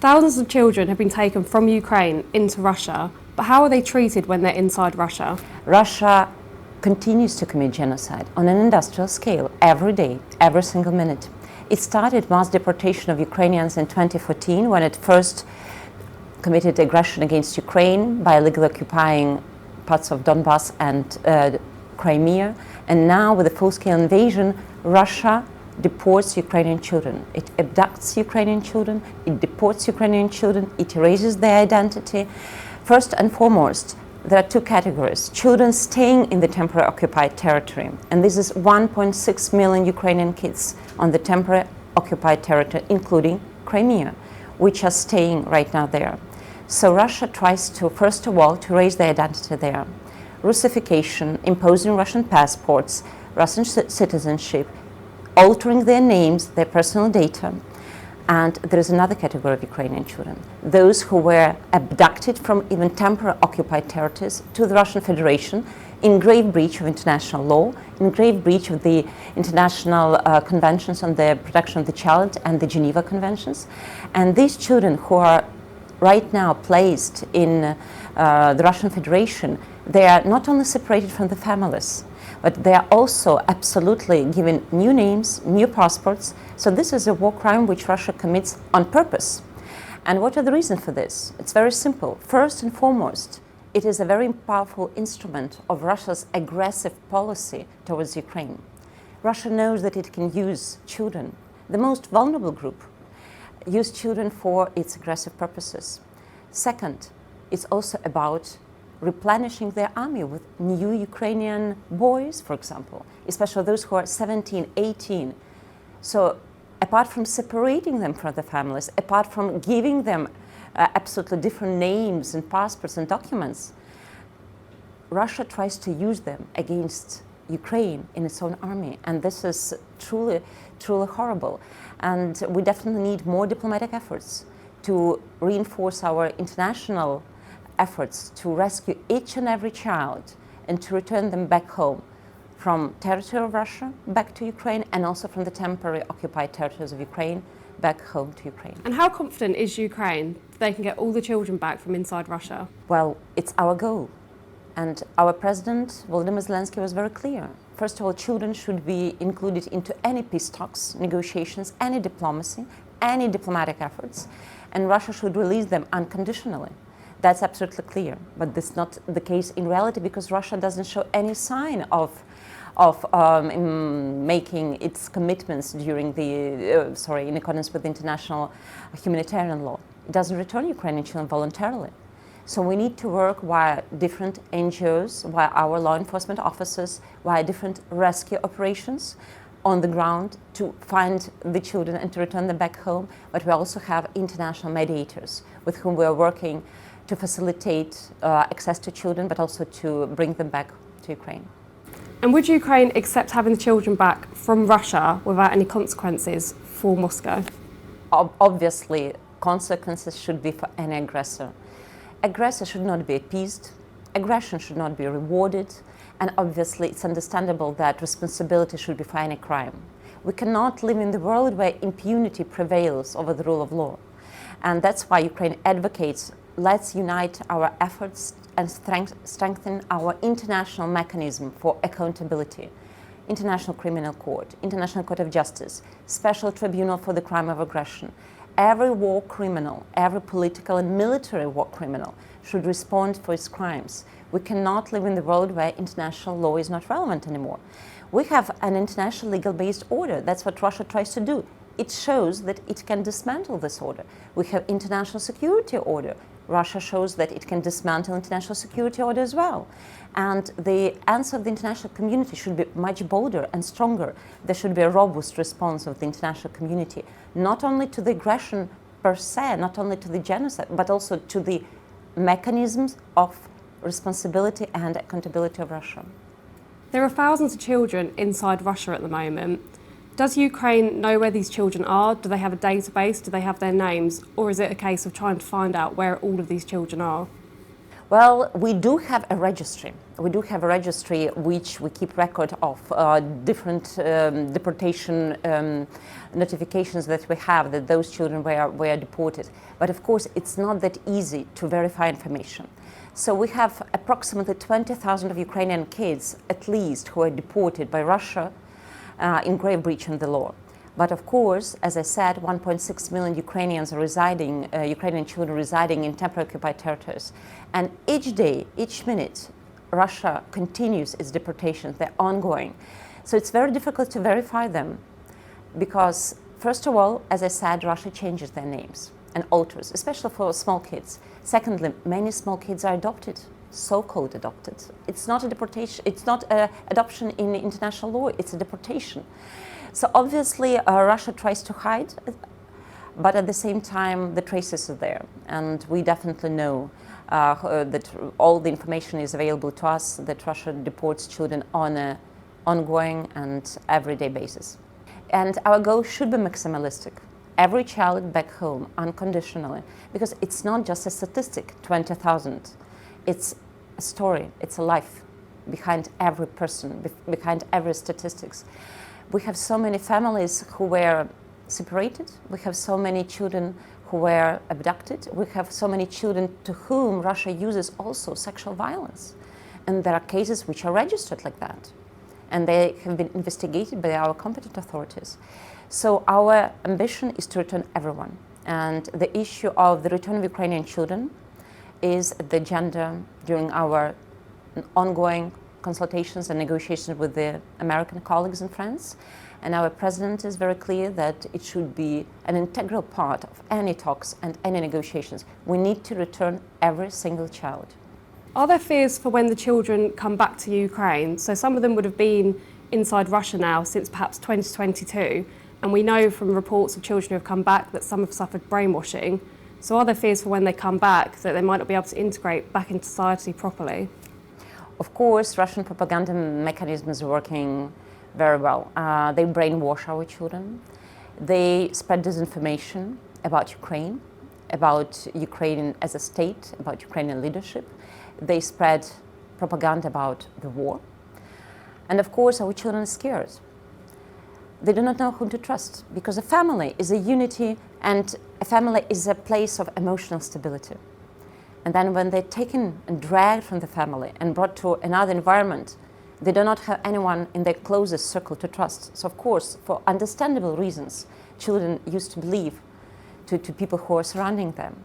Thousands of children have been taken from Ukraine into Russia, but how are they treated when they're inside Russia? Russia continues to commit genocide on an industrial scale every day, every single minute. It started mass deportation of Ukrainians in 2014 when it first committed aggression against Ukraine by illegally occupying parts of Donbass and Crimea. And now with the full-scale invasion, Russia deports Ukrainian children. It abducts Ukrainian children, it deports Ukrainian children, it erases their identity. First and foremost, there are two categories. Children staying in the temporary occupied territory, and this is 1.6 million Ukrainian kids on the temporary occupied territory, including Crimea, which are staying right now there. So Russia tries to, first of all, to raise their identity there. Russification, imposing Russian passports, Russian citizenship, altering their names, their personal data. And there is another category of Ukrainian children, those who were abducted from even temporary occupied territories to the Russian Federation in grave breach of international law, in grave breach of the international conventions on the protection of the child and the Geneva Conventions. And these children who are right now placed in the Russian Federation, they are not only separated from the families, but they are also absolutely given new names, new passports. So this is a war crime which Russia commits on purpose. And what are the reasons for this? It's very simple. First and foremost, it is a very powerful instrument of Russia's aggressive policy towards Ukraine. Russia knows that it can use children, the most vulnerable group, use children for its aggressive purposes. Second, it's also about replenishing their army with new Ukrainian boys, for example, especially those who are 17, 18. So apart from separating them from the families, apart from giving them absolutely different names and passports and documents, Russia tries to use them against Ukraine in its own army. And this is truly, truly horrible. And we definitely need more diplomatic efforts to reinforce our international efforts to rescue each and every child and to return them back home from territory of Russia back to Ukraine, and also from the temporary occupied territories of Ukraine back home to Ukraine. And how confident is Ukraine that they can get all the children back from inside Russia? Well, it's our goal. And our president, Volodymyr Zelensky, was very clear. First of all, children should be included into any peace talks, negotiations, any diplomacy, any diplomatic efforts, and Russia should release them unconditionally. That's absolutely clear, but this is not the case in reality, because Russia doesn't show any sign of making its commitments during the, in accordance with international humanitarian law. It doesn't return Ukrainian children voluntarily. So we need to work via different NGOs, via our law enforcement officers, via different rescue operations on the ground to find the children and to return them back home. But we also have international mediators with whom we are working to facilitate access to children, but also to bring them back to Ukraine. And would Ukraine accept having the children back from Russia without any consequences for Moscow? Obviously, consequences should be for any aggressor. Aggressor should not be appeased, aggression should not be rewarded, and obviously it's understandable that responsibility should be for any crime. We cannot live in the world where impunity prevails over the rule of law. And that's why Ukraine advocates, let's unite our efforts and strengthen our international mechanism for accountability. International Criminal Court, International Court of Justice, Special Tribunal for the Crime of Aggression. Every war criminal, every political and military war criminal should respond for its crimes. We cannot live in the world where international law is not relevant anymore. We have an international legal-based order. That's what Russia tries to do. It shows that it can dismantle this order. We have international security order. Russia shows that it can dismantle international security order as well. And the answer of the international community should be much bolder and stronger. There should be a robust response of the international community, not only to the aggression per se, not only to the genocide, but also to the mechanisms of responsibility and accountability of Russia. There are thousands of children inside Russia at the moment. Does Ukraine know where these children are? Do they have a database? Do they have their names? Or is it a case of trying to find out where all of these children are? Well, we do have a registry. We do have a registry which we keep record of different deportation notifications that we have that those children were deported. But of course, it's not that easy to verify information. So we have approximately 20,000 of Ukrainian kids, at least, who are deported by Russia in grave breach of the law. But of course, as I said, 1.6 million Ukrainians are residing, Ukrainian children residing in temporarily occupied territories. And each day, each minute, Russia continues its deportations. They're ongoing. So it's very difficult to verify them because, first of all, as I said, Russia changes their names and alters, especially for small kids. Secondly, many small kids are adopted, so-called adopted. It's not a deportation, it's not an adoption in international law, it's a deportation. So obviously Russia tries to hide, but at the same time the traces are there, and we definitely know that all the information is available to us that Russia deports children on an ongoing and everyday basis. And our goal should be maximalistic. Every child back home, unconditionally, because it's not just a statistic, 20,000. It's a story, it's a life behind every person, behind every statistics. We have so many families who were separated. We have so many children who were abducted. We have so many children to whom Russia uses also sexual violence. And there are cases which are registered like that. And they have been investigated by our competent authorities. So our ambition is to return everyone. And the issue of the return of Ukrainian children is the agenda during our ongoing consultations and negotiations with the American colleagues and friends. And our president is very clear that it should be an integral part of any talks and any negotiations. We need to return every single child. Are there fears for when the children come back to Ukraine? So some of them would have been inside Russia now since perhaps 2022. And we know from reports of children who have come back that some have suffered brainwashing. So are there fears for when they come back that they might not be able to integrate back into society properly? Of course, Russian propaganda mechanisms are working very well. They brainwash our children. They spread disinformation about Ukraine as a state, about Ukrainian leadership. They spread propaganda about the war. And of course, our children are scared. They do not know whom to trust because a family is a unity and a family is a place of emotional stability. And then when they're taken and dragged from the family and brought to another environment, they do not have anyone in their closest circle to trust. So of course, for understandable reasons, children used to believe to people who are surrounding them.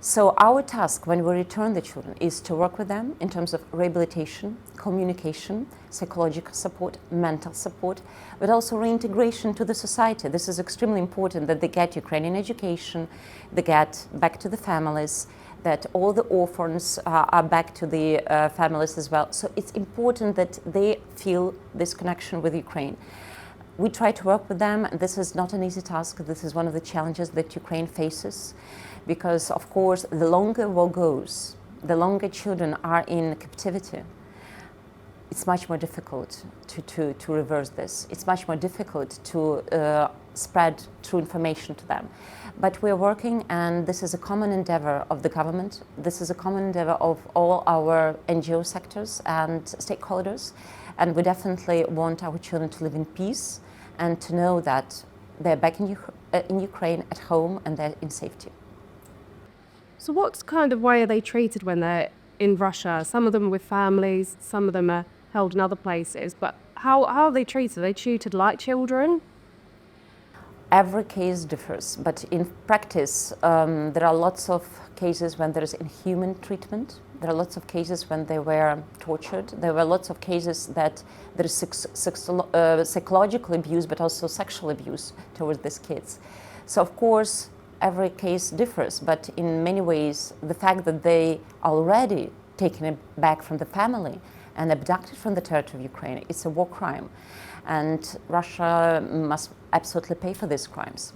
So our task when we return the children is to work with them in terms of rehabilitation, communication, psychological support, mental support, but also reintegration to the society. This is extremely important that they get Ukrainian education, they get back to the families, that all the orphans are back to the families as well. So it's important that they feel this connection with Ukraine. We try to work with them, and this is not an easy task. This is one of the challenges that Ukraine faces, because of course, the longer war goes, the longer children are in captivity, it's much more difficult to reverse this. It's much more difficult to spread true information to them. But we're working, and this is a common endeavor of the government. This is a common endeavor of all our NGO sectors and stakeholders. And we definitely want our children to live in peace and to know that they're back in Ukraine at home and they're in safety. So what kind of way are they treated when they're in Russia? Some of them are with families, some of them are held in other places, but how are they treated? Are they treated like children? Every case differs, but in practice, there are lots of cases when there is inhuman treatment. There are lots of cases when they were tortured. There were lots of cases that there is psychological abuse, but also sexual abuse towards these kids. So of course, every case differs, but in many ways, the fact that they are already taken back from the family and abducted from the territory of Ukraine, it's a war crime. And Russia must absolutely pay for these crimes.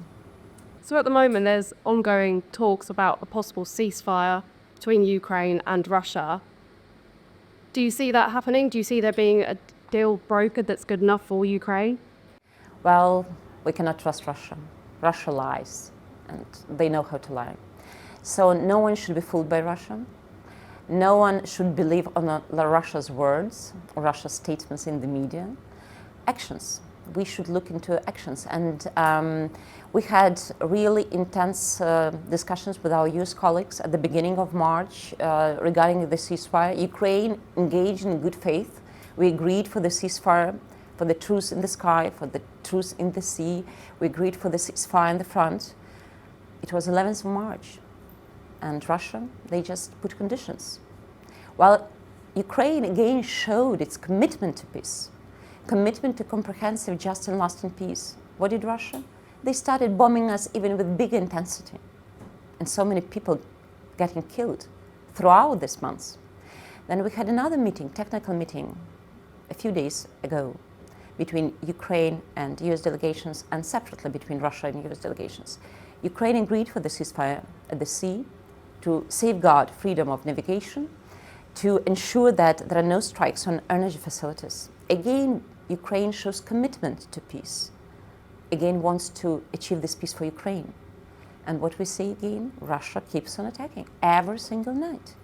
So at the moment, there's ongoing talks about a possible ceasefire between Ukraine and Russia. Do you see that happening? Do you see there being a deal brokered that's good enough for Ukraine? Well, we cannot trust Russia. Russia lies, and they know how to lie. So no one should be fooled by Russia. No one should believe on Russia's words, or Russia's statements in the media. Actions. We should look into actions. And we had really intense discussions with our US colleagues at the beginning of March regarding the ceasefire. Ukraine engaged in good faith. We agreed for the ceasefire, for the truce in the sky, for the truce in the sea. We agreed for the ceasefire in the front. It was 11th of March. And Russia, they just put conditions. While Ukraine again showed its commitment to peace, commitment to comprehensive, just and lasting peace. What did Russia? They started bombing us even with bigger intensity. And so many people getting killed throughout this month. Then we had another meeting, technical meeting, a few days ago between Ukraine and US delegations, and separately between Russia and US delegations. Ukraine agreed for the ceasefire at the sea to safeguard freedom of navigation, to ensure that there are no strikes on energy facilities. Again, Ukraine shows commitment to peace. Again, wants to achieve this peace for Ukraine. And what we see again, Russia keeps on attacking every single night.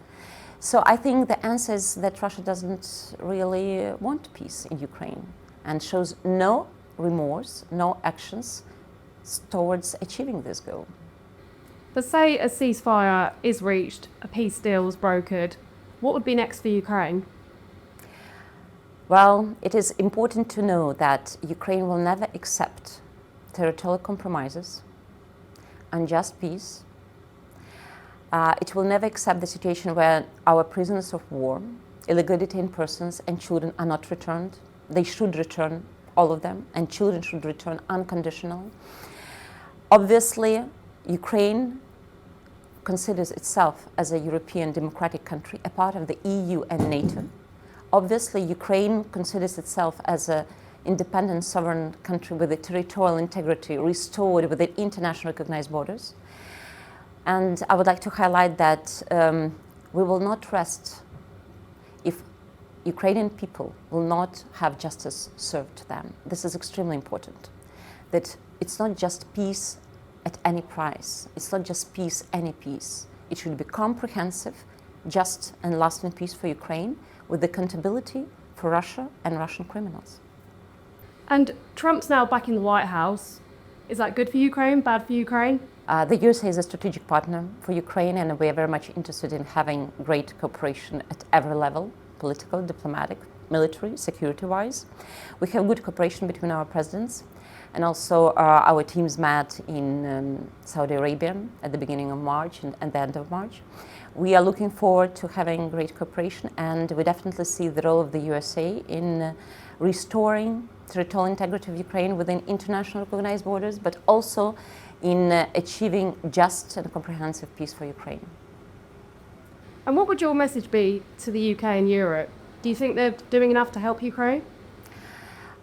So I think the answer is that Russia doesn't really want peace in Ukraine and shows no remorse, no actions towards achieving this goal. But say a ceasefire is reached, a peace deal is brokered, what would be next for Ukraine? Well, it is important to know that Ukraine will never accept territorial compromises, unjust peace. It will never accept the situation where our prisoners of war, illegally detained persons and children are not returned. They should return, all of them, and children should return unconditionally. Obviously, Ukraine considers itself as a European democratic country, a part of the EU and NATO. Obviously, Ukraine considers itself as an independent, sovereign country with the territorial integrity restored within internationally recognized borders. And I would like to highlight that we will not rest if Ukrainian people will not have justice served to them. This is extremely important. That it's not just peace at any price. It's not just peace, any peace. It should be comprehensive, just and lasting peace for Ukraine with accountability for Russia and Russian criminals. And Trump's now back in the White House. Is that good for Ukraine, bad for Ukraine? The USA is a strategic partner for Ukraine, and we are very much interested in having great cooperation at every level, political, diplomatic, military, security-wise. We have good cooperation between our presidents, and also our teams met in Saudi Arabia at the beginning of March and the end of March. We are looking forward to having great cooperation, and we definitely see the role of the USA in restoring territorial integrity of Ukraine within international recognized borders, but also in achieving just and comprehensive peace for Ukraine. And what would your message be to the UK and Europe? Do you think they're doing enough to help Ukraine?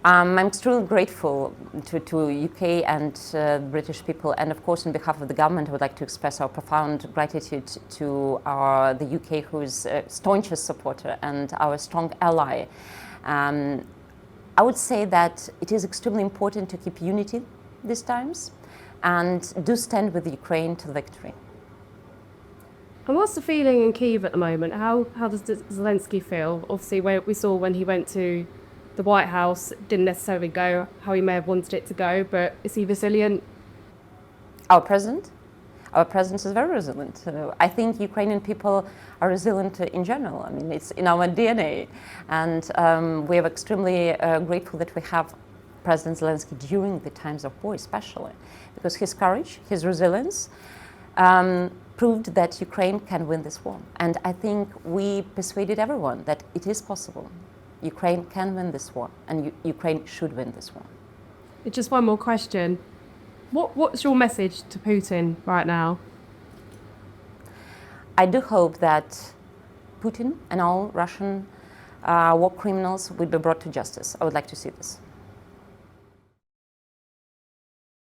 I'm extremely grateful to UK and British people, and of course on behalf of the government I would like to express our profound gratitude to the UK, who is a staunchest supporter and our strong ally. I would say that it is extremely important to keep unity these times and do stand with Ukraine to victory. And what's the feeling in Kyiv at the moment? How does Zelensky feel? Obviously, we saw when he went to the White House, it didn't necessarily go how he may have wanted it to go, but is he resilient? Our president is very resilient. I think Ukrainian people are resilient in general. I mean, it's in our DNA. And we are extremely grateful that we have President Zelensky during the times of war, especially, because his courage, his resilience, proved that Ukraine can win this war. And I think we persuaded everyone that it is possible. Ukraine can win this war, and Ukraine should win this war. Just one more question. What's your message to Putin right now? I do hope that Putin and all Russian war criminals will be brought to justice. I would like to see this.